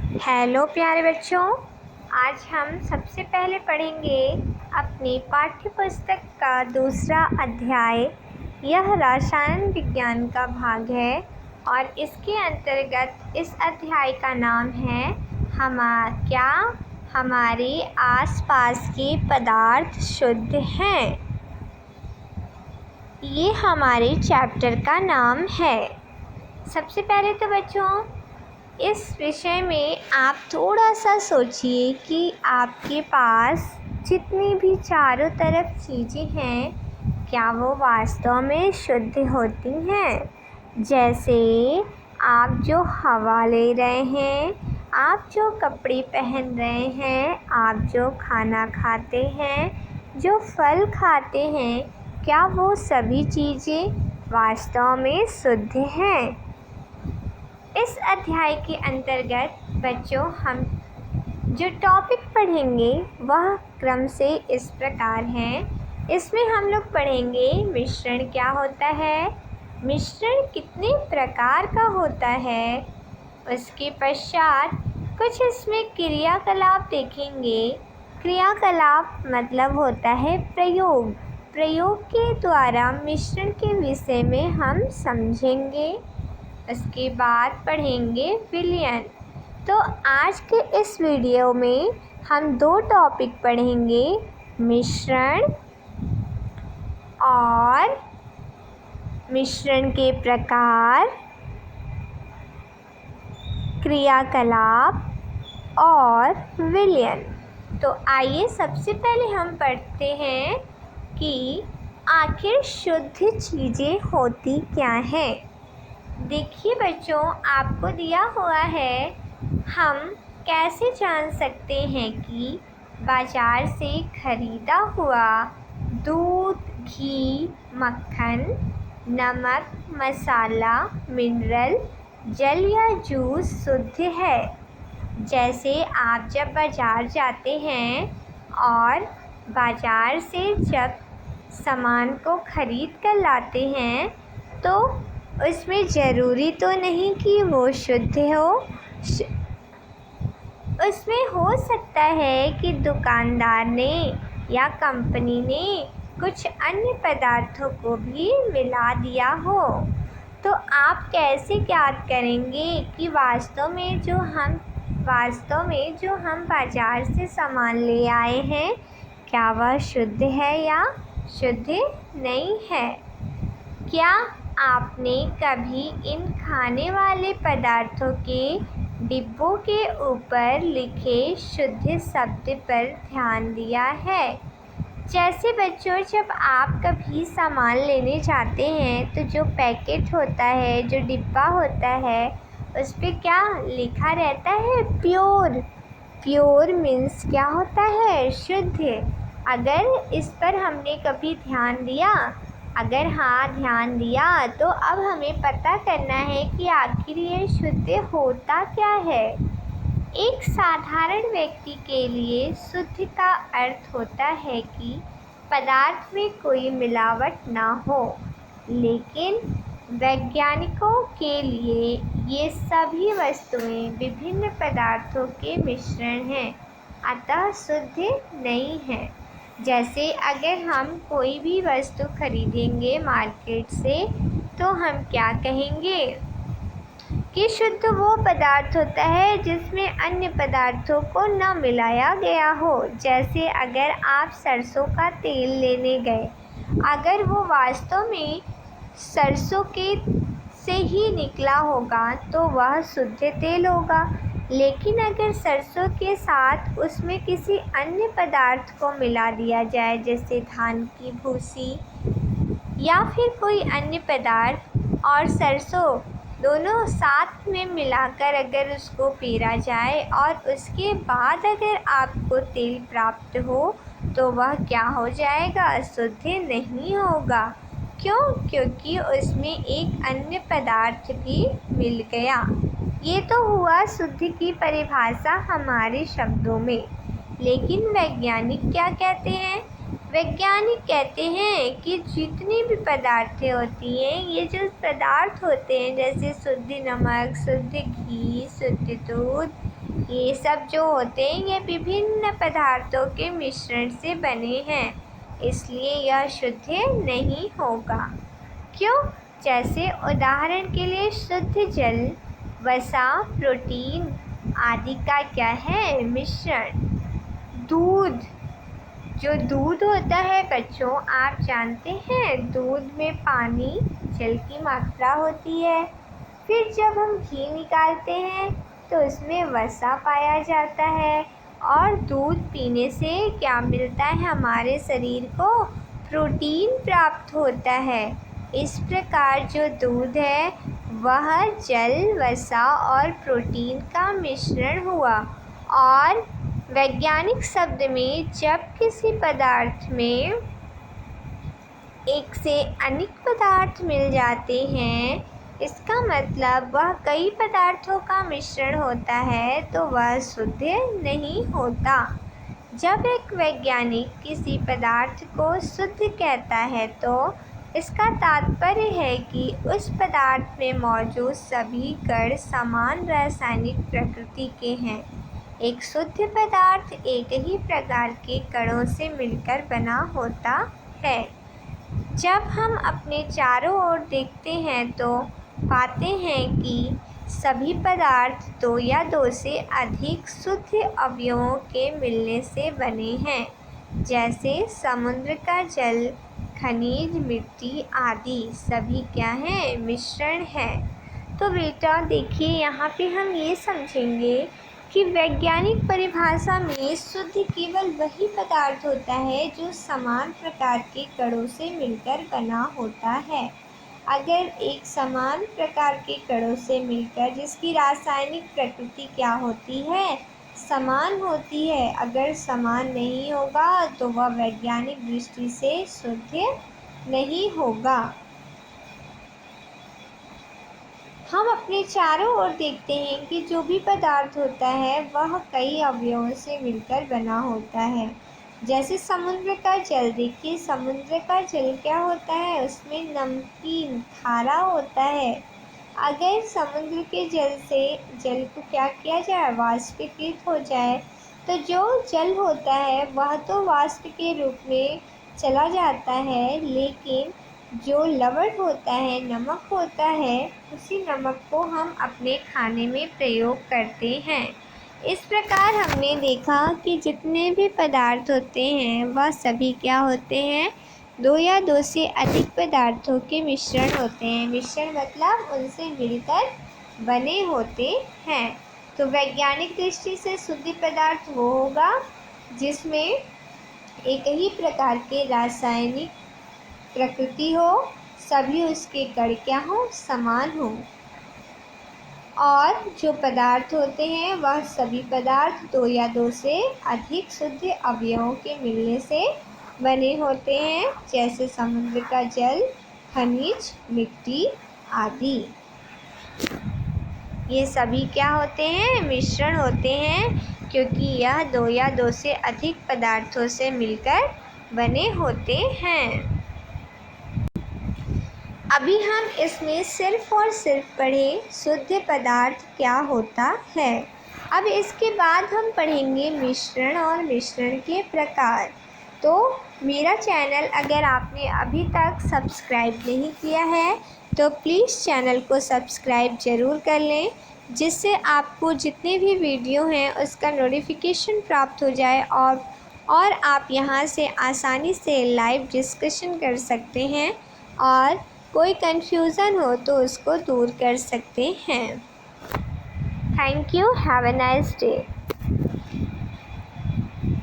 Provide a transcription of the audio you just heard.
Hello प्यारे बच्चों, आज हम सबसे पहले पढ़ेंगे अपनी पाठ्य पुस्तक का दूसरा अध्याय। यह रसायन विज्ञान का भाग है और इसके अंतर्गत इस अध्याय का नाम है हमारे आसपास के पदार्थ शुद्ध हैं। ये हमारे चैप्टर का नाम है। सबसे पहले तो बच्चों, इस विषय में आप थोड़ा सा सोचिए कि आपके पास जितनी भी चारों तरफ चीज़ें हैं, क्या वो वास्तव में शुद्ध होती हैं। जैसे आप जो हवा ले रहे हैं, आप जो कपड़े पहन रहे हैं, आप जो खाना खाते हैं, जो फल खाते हैं, क्या वो सभी चीज़ें वास्तव में शुद्ध हैं। इस अध्याय के अंतर्गत बच्चों हम जो टॉपिक पढ़ेंगे वह क्रम से इस प्रकार हैं। इसमें हम लोग पढ़ेंगे मिश्रण क्या होता है, मिश्रण कितने प्रकार का होता है। उसके पश्चात कुछ इसमें क्रियाकलाप देखेंगे। क्रियाकलाप मतलब होता है प्रयोग। प्रयोग के द्वारा मिश्रण के विषय में हम समझेंगे। उसके बाद पढ़ेंगे विलयन। तो आज के इस वीडियो में हम दो टॉपिक पढ़ेंगे, मिश्रण और मिश्रण के प्रकार, क्रियाकलाप और विलयन। तो आइए सबसे पहले हम पढ़ते हैं कि आखिर शुद्ध चीज़ें होती क्या हैं। देखिए बच्चों, आपको दिया हुआ है, हम कैसे जान सकते हैं कि बाज़ार से ख़रीदा हुआ दूध, घी, मक्खन, नमक, मसाला, मिनरल, जल या जूस शुद्ध है। जैसे आप जब बाज़ार जाते हैं और बाज़ार से जब सामान को ख़रीद कर लाते हैं तो उसमें ज़रूरी तो नहीं कि वो शुद्ध हो। उसमें हो सकता है कि दुकानदार ने या कंपनी ने कुछ अन्य पदार्थों को भी मिला दिया हो। तो आप कैसे ज्ञात करेंगे कि वास्तव में जो हम बाज़ार से सामान ले आए हैं, क्या वह शुद्ध है या शुद्ध नहीं है। क्या आपने कभी इन खाने वाले पदार्थों के डिब्बों के ऊपर लिखे शुद्ध शब्द पर ध्यान दिया है। जैसे बच्चों, जब आप कभी सामान लेने जाते हैं तो जो पैकेट होता है, जो डिब्बा होता है, उस पर क्या लिखा रहता है, प्योर। प्योर मीन्स क्या होता है, शुद्ध। अगर इस पर हमने कभी ध्यान दिया, अगर हाँ ध्यान दिया, तो अब हमें पता करना है कि आखिर ये शुद्ध होता क्या है। एक साधारण व्यक्ति के लिए शुद्ध का अर्थ होता है कि पदार्थ में कोई मिलावट ना हो, लेकिन वैज्ञानिकों के लिए ये सभी वस्तुएं विभिन्न पदार्थों के मिश्रण हैं, अतः शुद्ध नहीं है। जैसे अगर हम कोई भी वस्तु खरीदेंगे मार्केट से, तो हम क्या कहेंगे कि शुद्ध वो पदार्थ होता है जिसमें अन्य पदार्थों को न मिलाया गया हो। जैसे अगर आप सरसों का तेल लेने गए, अगर वो वास्तव में सरसों के से ही निकला होगा तो वह शुद्ध तेल होगा। लेकिन अगर सरसों के साथ उसमें किसी अन्य पदार्थ को मिला दिया जाए, जैसे धान की भूसी या फिर कोई अन्य पदार्थ, और सरसों दोनों साथ में मिलाकर अगर उसको पेरा जाए और उसके बाद अगर आपको तेल प्राप्त हो, तो वह क्या हो जाएगा, शुद्ध नहीं होगा। क्यों? क्योंकि उसमें एक अन्य पदार्थ भी मिल गया। ये तो हुआ शुद्ध की परिभाषा हमारे शब्दों में। लेकिन वैज्ञानिक क्या कहते हैं? वैज्ञानिक कहते हैं कि जितनी भी पदार्थें होती हैं, ये जो पदार्थ होते हैं, जैसे शुद्ध नमक, शुद्ध घी, शुद्ध दूध, ये सब जो होते हैं ये विभिन्न पदार्थों के मिश्रण से बने हैं, इसलिए यह शुद्ध नहीं होगा। क्यों? जैसे उदाहरण के लिए शुद्ध जल, वसा, प्रोटीन आदि का क्या है मिश्रण। दूध, जो दूध होता है बच्चों, आप जानते हैं दूध में पानी, जल की मात्रा होती है। फिर जब हम घी निकालते हैं तो उसमें वसा पाया जाता है, और दूध पीने से क्या मिलता है हमारे शरीर को? प्रोटीन प्राप्त होता है। इस प्रकार जो दूध है वह जल, वसा और प्रोटीन का मिश्रण हुआ। और वैज्ञानिक शब्द में जब किसी पदार्थ में एक से अनेक पदार्थ मिल जाते हैं, इसका मतलब वह कई पदार्थों का मिश्रण होता है, तो वह शुद्ध नहीं होता। जब एक वैज्ञानिक किसी पदार्थ को शुद्ध कहता है तो इसका तात्पर्य है कि उस पदार्थ में मौजूद सभी कण समान रासायनिक प्रकृति के हैं। एक शुद्ध पदार्थ एक ही प्रकार के कणों से मिलकर बना होता है। जब हम अपने चारों ओर देखते हैं तो पाते हैं कि सभी पदार्थ दो या दो से अधिक शुद्ध अवयवों के मिलने से बने हैं, जैसे समुद्र का जल, खनिज, मिट्टी आदि सभी क्या हैं? मिश्रण है। तो बेटा देखिए, यहाँ पे हम ये समझेंगे कि वैज्ञानिक परिभाषा में शुद्ध केवल वही पदार्थ होता है जो समान प्रकार के कणों से मिलकर बना होता है। अगर एक समान प्रकार के कणों से मिलकर, जिसकी रासायनिक प्रकृति क्या होती है? समान होती है, अगर समान नहीं होगा तो वह वैज्ञानिक दृष्टि से शुद्ध नहीं होगा। हम अपने चारों ओर देखते हैं कि जो भी पदार्थ होता है वह कई अवयवों से मिलकर बना होता है। जैसे समुद्र का जल, देखिए समुद्र का जल क्या होता है? उसमें नमकीन, खारा होता है। अगर समुद्र के जल से जल को क्या किया जाए? वाष्पीकृत हो जाए, तो जो जल होता है वह तो वाष्प के रूप में चला जाता है, लेकिन जो लवण होता है, नमक होता है, उसी नमक को हम अपने खाने में प्रयोग करते हैं। इस प्रकार हमने देखा कि जितने भी पदार्थ होते हैं वह सभी क्या होते हैं? दो या दो से अधिक पदार्थों के मिश्रण होते हैं। मिश्रण मतलब उनसे मिलकर बने होते हैं। तो वैज्ञानिक दृष्टि से शुद्ध पदार्थ वो होगा जिसमें एक ही प्रकार के रासायनिक प्रकृति हो, सभी उसके कण क्या हो? समान हो। और जो पदार्थ होते हैं वह सभी पदार्थ दो या दो से अधिक शुद्ध अवयवों के मिलने से बने होते हैं, जैसे समुद्र का जल, खनिज, मिट्टी आदि। ये सभी क्या होते हैं? मिश्रण होते हैं, क्योंकि यह दो या दो से अधिक पदार्थों से मिलकर बने होते हैं। अभी हम इसमें सिर्फ और सिर्फ पढ़े शुद्ध पदार्थ क्या होता है। अब इसके बाद हम पढ़ेंगे मिश्रण और मिश्रण के प्रकार। तो मेरा चैनल अगर आपने अभी तक सब्सक्राइब नहीं किया है तो प्लीज़ चैनल को सब्सक्राइब ज़रूर कर लें, जिससे आपको जितने भी वीडियो हैं उसका नोटिफिकेशन प्राप्त हो जाए, और आप यहां से आसानी से लाइव डिस्कशन कर सकते हैं, और कोई कन्फ्यूज़न हो तो उसको दूर कर सकते हैं। Thank you. Have a nice day.